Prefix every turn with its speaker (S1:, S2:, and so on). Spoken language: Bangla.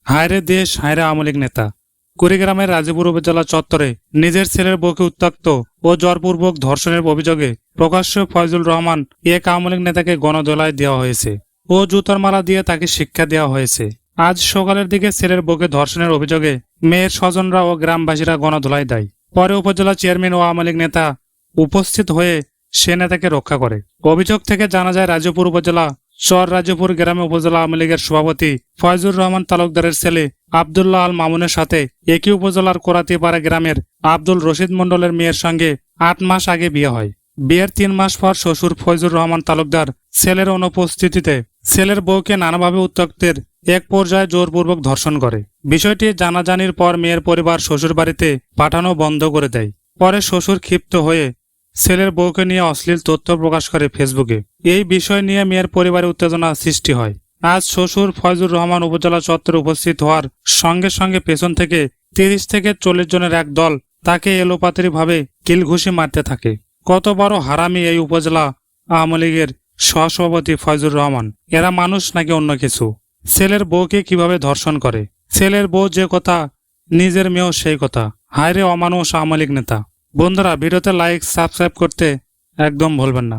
S1: হায়রে দেশ, হায়রে আওয়ামী লীগ নেতা। কুড়িগ্রামের রাজীপুর উপজেলা চত্বরে নিজের ছেলের বউকে উত্ত্যক্ত ও জোরপূর্বক ধর্ষণের অভিযোগে প্রকাশ্যে ফয়জুল রহমান এক আওয়ামী লীগ নেতাকে গণধোলাই দেওয়া হয়েছে ও জুতার মালা দিয়ে তাকে শিক্ষা দেওয়া হয়েছে। আজ সকালের দিকে ছেলের বউকে ধর্ষণের অভিযোগে মেয়ের স্বজনরা ও গ্রামবাসীরা গণধোলাই দেয়। পরে উপজেলা চেয়ারম্যান ও আওয়ামী লীগ নেতা উপস্থিত হয়ে সে নেতাকে রক্ষা করে। অভিযোগ থেকে জানা যায়, রাজীপুর উপজেলা চর রাজীপুর গ্রামে উপজেলা আওয়ামী লীগের সভাপতি ফয়জুর রহমান তালুকদারের ছেলে আব্দুল্লাহ আল মামুনের সাথে একই উপজেলার কোরাতিপাড়া গ্রামের আব্দুল রশিদ মণ্ডলের মেয়ের সঙ্গে ৮ মাস আগে বিয়ে হয়। বিয়ের ৩ মাস পর শ্বশুর ফয়জুর রহমান তালুকদার ছেলের অনুপস্থিতিতে ছেলের বউকে নানাভাবে উত্ত্যক্তের এক পর্যায়ে জোরপূর্বক ধর্ষণ করে। বিষয়টি জানাজানির পর মেয়ের পরিবার শ্বশুর বাড়িতে পাঠানো বন্ধ করে দেয়। পরে শ্বশুর ক্ষিপ্ত হয়ে ছেলের বউকে নিয়ে অশ্লীল তথ্য প্রকাশ করে ফেসবুকে। এই বিষয় নিয়ে মেয়ের পরিবারে উত্তেজনা সৃষ্টি হয়। আজ শ্বশুর ফয়জুর রহমান উপজেলা চত্বরে উপস্থিত হওয়ার সঙ্গে সঙ্গে পেছন থেকে ৩০ থেকে ৪০ জনের এক দল তাকে এলোপাতারিভাবে কিলঘুষি মারতে থাকে। কত বড় হারামি এই উপজেলা আওয়ামী লীগের সহসভাপতি ফয়জুর রহমান! এরা মানুষ নাকি অন্য কিছু? ছেলের বউকে কিভাবে ধর্ষণ করে? ছেলের বউ যে কথা, নিজের মেয়েও সেই কথা। হায়রে অমানুষ আওয়ামী লীগ নেতা! বন্ধুরা, ভিডিওতে লাইক সাবস্ক্রাইব করতে একদম ভুলবেন না।